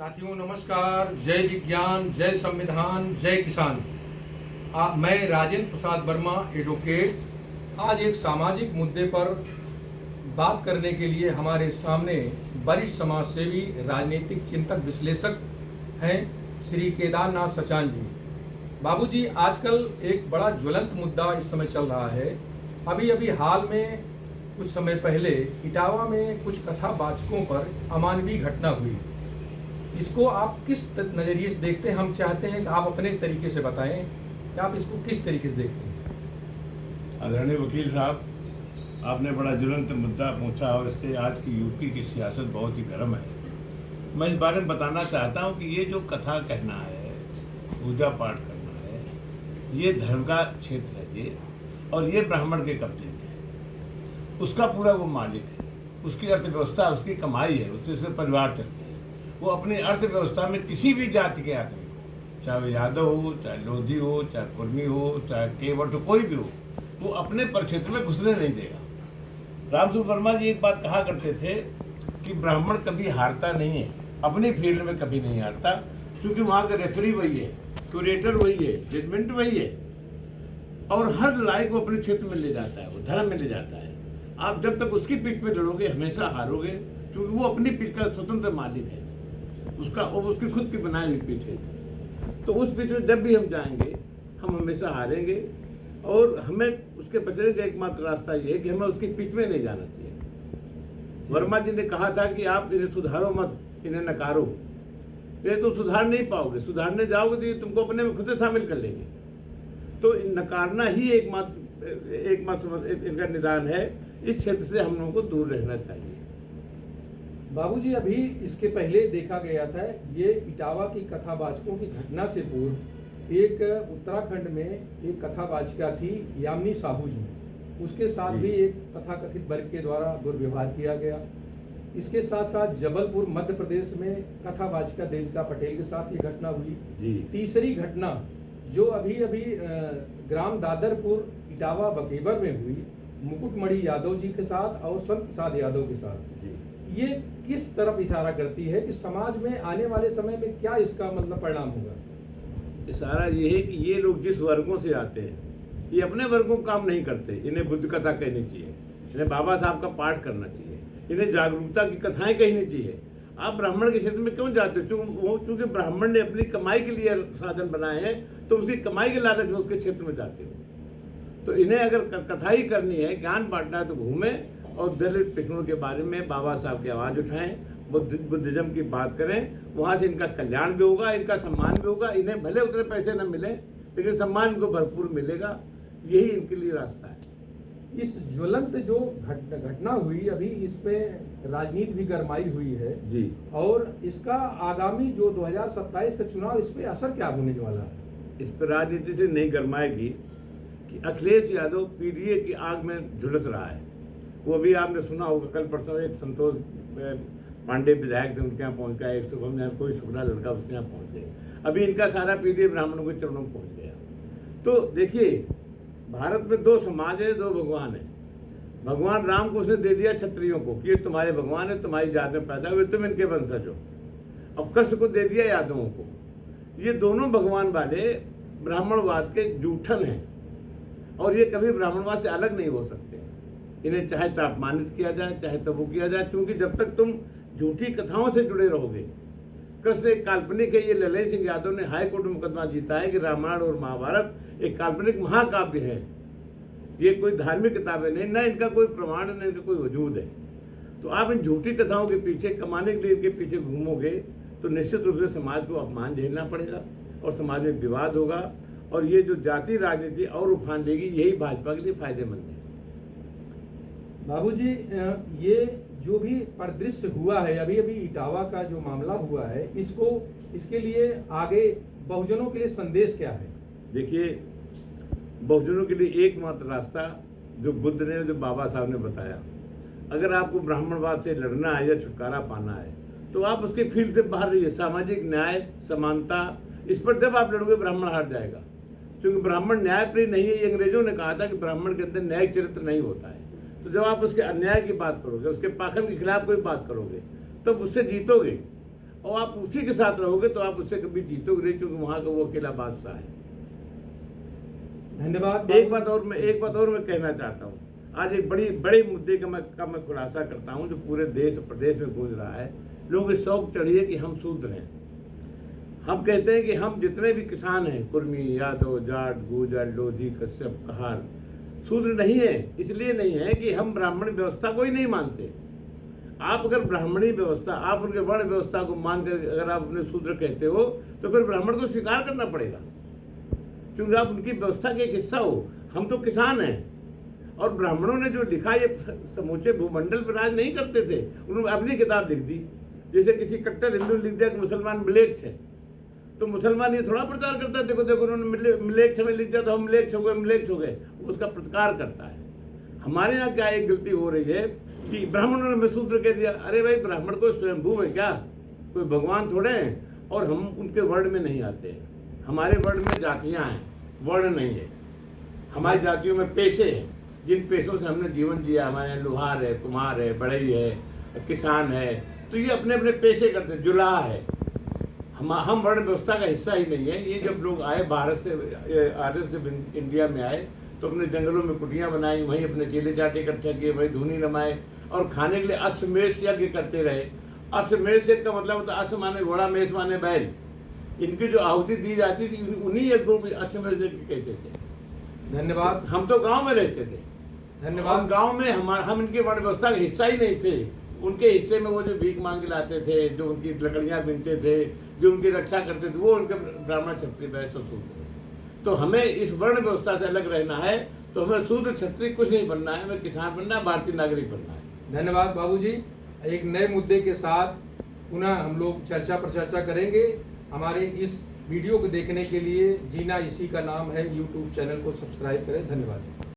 साथियों नमस्कार। जय विज्ञान, जय संविधान, जय किसान। मैं राजेंद्र प्रसाद वर्मा एडवोकेट आज एक सामाजिक मुद्दे पर बात करने के लिए हमारे सामने वरिष्ठ समाजसेवी, राजनीतिक चिंतक, विश्लेषक हैं श्री केदारनाथ सचान जी। बाबूजी, आजकल एक बड़ा ज्वलंत मुद्दा इस समय चल रहा है। अभी हाल में कुछ समय पहले इटावा में कुछ कथावाचकों पर अमानवीय घटना हुई। इसको आप किस नज़रिए से देखते हैं? हम चाहते हैं कि आप अपने तरीके से बताएं कि आप इसको किस तरीके से देखते हैं। आदरणीय वकील साहब, आपने बड़ा ज्वलंत मुद्दा पूछा और इससे आज की यूपी की सियासत बहुत ही गर्म है। मैं इस बारे में बताना चाहता हूं कि ये जो कथा कहना है, पूजा पाठ करना है, ये धर्म का क्षेत्र है ये, और ये ब्राह्मण के कब्जे में है। उसका पूरा वो मालिक है, उसकी अर्थव्यवस्था, उसकी कमाई है, उससे परिवार चलते हैं। वो अपनी अर्थव्यवस्था में किसी भी जाति के आदमी, चाहे वो यादव हो, चाहे लोधी हो, चाहे कुर्मी हो, चाहे केवट हो, कोई भी हो, वो अपने परिक्षेत्र में घुसने नहीं देगा। रामसूत्र वर्मा जी एक बात कहा करते थे कि ब्राह्मण कभी हारता नहीं है, अपनी फील्ड में कभी नहीं हारता, क्योंकि वहाँ का रेफरी वही है, क्यूरेटर वही है, जजमेंट वही है, और हर लड़ाई को अपने क्षेत्र में ले जाता है, वो धर्म में ले जाता है। आप जब तक उसकी पीठ में लड़ोगे हमेशा हारोगे, क्योंकि वो अपनी पीठ का स्वतंत्र मालिक है, उसकी खुद की बनाई हुई पीठ है। तो उस पीठ में जब भी हम जाएंगे हम हमेशा हारेंगे, और हमें उसके बचने का एकमात्र रास्ता ये है कि हमें उसकी पीठ में नहीं जाना चाहिए। वर्मा जी ने कहा था कि आप इन्हें सुधारो मत, इन्हें नकारो। ये तो सुधार नहीं पाओगे, सुधारने जाओगे तो ये तुमको अपने में खुद से शामिल कर लेंगे। तो नकारना ही एकमात्र इनका निदान है। इस क्षेत्र से हम लोगों को दूर रहना चाहिए। बाबूजी, अभी इसके पहले देखा गया था, ये इटावा की कथावाचकों की घटना से पूर्व एक उत्तराखंड में एक कथावाचिका थी यामिनी साहू जी, उसके साथ भी एक तथाकथित वर्ग के द्वारा दुर्व्यवहार किया गया। इसके साथ साथ जबलपुर मध्य प्रदेश में कथावाचिका देविका पटेल के साथ ये घटना हुई। तीसरी घटना जो अभी ग्राम दादरपुर इटावा बकेबर में हुई, मुकुटमणि यादव जी के साथ और संत प्रसाद यादव के साथ, ये किस तरफ इशारा करती है कि समाज में आने वाले समय में क्या इसका मतलब परिणाम होगा? इशारा ये है कि ये लोग जिस वर्गों से आते हैं, ये अपने वर्गों को काम नहीं करते। इन्हें बुद्ध कथा कहनी चाहिए, इन्हें बाबा साहब का पाठ करना चाहिए, इन्हें जागरूकता की कथाएं कहनी चाहिए। आप ब्राह्मण के क्षेत्र में क्यों जाते हो? क्योंकि ब्राह्मण ने अपनी कमाई के लिए साधन बनाए हैं, तो उसकी कमाई के लालच में उसके क्षेत्र में जाते हो। तो इन्हें अगर कथाई करनी है, ज्ञान बांटना है, तो घूमें और दलित पिछड़ों के बारे में बाबा साहब की आवाज़ उठाएं, बुद्धिज्म की बात करें। वहाँ से इनका कल्याण भी होगा, इनका सम्मान भी होगा। इन्हें भले उतने पैसे न मिले, लेकिन सम्मान इनको भरपूर मिलेगा। यही इनके लिए रास्ता है। इस ज्वलंत जो घटना हुई, अभी इस पे राजनीति भी गरमाई हुई है जी, और इसका आगामी जो 2027 का चुनाव, इस पे असर क्या होने वाला है? इस पर राजनीति से नहीं गरमाएगी कि अखिलेश यादव पीडीए की आग में झुलस रहा है। वो भी आपने सुना होगा, कल परसों एक संतोष पांडे विधायक थे, उनके यहाँ पहुंच गया। एक शुभम ने कोई शुक्ला लड़का उसके यहाँ पहुंच गया। अभी इनका सारा पीडीए ब्राह्मणों के चरणों में पहुंच गया। तो देखिए, भारत में दो समाज है, दो भगवान है। भगवान राम को उसने दे दिया क्षत्रियों को कि ये तुम्हारे भगवान है, तुम्हारी जात में पैदा हुए, तुम इनके वंशज हो। अब कृष्ण को दे दिया यादवों को। ये दोनों भगवान वाले ब्राह्मणवाद के जूठन हैं, और ये कभी ब्राह्मणवाद से अलग नहीं हो सकते। इन्हें चाहे तो अपमानित किया जाए, चाहे तो वो किया जाए, क्योंकि जब तक तुम झूठी कथाओं से जुड़े रहोगे। कृष्ण एक काल्पनिक है। ये ललन सिंह यादव ने हाई कोर्ट में मुकदमा जीता है कि रामायण और महाभारत एक काल्पनिक महाकाव्य है, ये कोई धार्मिक किताबें नहीं, न इनका कोई प्रमाण, न इनका कोई वजूद है। तो आप इन झूठी कथाओं के पीछे, कमाने के लिए इनके पीछे घूमोगे तो निश्चित रूप से समाज को अपमान झेलना पड़ेगा और समाज में विवाद होगा, और ये जो जाति राजनीति और उफान लेगी, यही भाजपा के लिए फायदेमंद है। बाबूजी, ये जो भी परिदृश्य हुआ है, अभी इटावा का जो मामला हुआ है, इसके लिए आगे बहुजनों के लिए संदेश क्या है? देखिए, बहुजनों के लिए एकमात्र रास्ता जो बुद्ध ने, जो बाबा साहब ने बताया, अगर आपको ब्राह्मणवाद से लड़ना है या छुटकारा पाना है, तो आप उसके फील्ड से बाहर रहिए। सामाजिक न्याय, समानता, इस पर जब आप लड़ोगे ब्राह्मण हार जाएगा, क्योंकि ब्राह्मण न्यायप्रिय नहीं है। ये अंग्रेजों ने कहा था कि ब्राह्मण के अंदर न्यायिक चरित्र नहीं होता है। तो जब आप उसके अन्याय की बात करोगे, उसके पाखंड के खिलाफ कोई बात करोगे, तब उससे जीतोगे। और आप उसी के साथ रहोगे तो आप उससे कभी जीतोगे नहीं, क्योंकि वहां का वो अकेला बादशाह है। धन्यवाद। एक बात और मैं कहना चाहता हूँ। आज एक बड़े मुद्दे का मैं खुलासा करता हूँ जो पूरे देश प्रदेश में गूंज रहा है। लोगों की शौक चढ़ी है कि हम शूद्र हैं। हम कहते हैं कि हम जितने भी किसान हैं, कुर्मी, यादव, जाट, गुर्जर, लोधी, कश्यप, कहार, शूद्र नहीं है। इसलिए नहीं है कि हम ब्राह्मण व्यवस्था को ही नहीं मानते। आप अगर ब्राह्मणी व्यवस्था, आप उनके वर्ण व्यवस्था को मानकर अगर आप अपने शूद्र कहते हो तो फिर ब्राह्मण को स्वीकार करना पड़ेगा, क्योंकि आप उनकी व्यवस्था के एक हिस्सा हो। हम तो किसान हैं, और ब्राह्मणों ने जो लिखा ये समूचे भूमंडल पर राज नहीं करते थे, उन्होंने अपनी किताब लिख दी। जैसे किसी कट्टर हिंदू ने लिख दिया कि मुसलमान मिलेच्छ है, तो मुसलमान ये थोड़ा प्रचार करता है देखो देखो उन्होंने मिलेच्छ में लिख दिया तो हम मिलेच्छ हो गए, उसका प्रतिकार करता है। हमारे यहाँ क्या एक गलती हो रही है कि ब्राह्मणों ने शूद्र कह दिया। अरे भाई, ब्राह्मण कोई स्वयंभू है क्या? कोई भगवान थोड़े हैं? और हम उनके वर्ण में नहीं आते हैं। हमारे वर्ण में जातियां हैं, वर्ण नहीं है। हमारी जातियों में पेशे हैं, जिन पेशों से हमने जीवन जिया। हमारे यहाँ लोहार है, कुम्हार है, बढ़ई है, किसान है, तो ये अपने अपने पेशे करते हैं। जुलाहा है। हम वर्ण व्यवस्था का हिस्सा ही नहीं है। ये जब लोग आए भारत से, आर्य से इंडिया में आए तो अपने जंगलों में कुटियाँ बनाई, वहीं अपने चेले चाटे इकट्ठा किए, वहीं धूनी रमाए और खाने के लिए अश्वमेष यज्ञ करते रहे। अश्वमेष यज्ञ का मतलब होता है अश्व माने घोड़ा, मेष माने बैल। इनकी जो आहुति दी जाती थी उन्हीं यज्ञों को अश्वमेष यज्ञ कहते थे। धन्यवाद। हम तो गाँव में रहते थे। धन्यवाद। गाँव में हम इनके वर्ण व्यवस्था का हिस्सा ही नहीं थे। उनके हिस्से में वो जो भीख मांग के लाते थे, जो उनकी लकड़ियाँ बीनते थे, जो उनकी रक्षा करते थे, वो उनके ब्राह्मण, क्षत्रिय, वैश्य और शूद्र। तो हमें इस वर्ण व्यवस्था से अलग रहना है, तो हमें शूद्र क्षत्रिय कुछ नहीं बनना है, हमें किसान बनना है, भारतीय नागरिक बनना है। धन्यवाद बाबूजी। एक नए मुद्दे के साथ पुनः हम लोग चर्चा पर चर्चा करेंगे। हमारे इस वीडियो को देखने के लिए जीना इसी का नाम है यूट्यूब चैनल को सब्सक्राइब करें। धन्यवाद।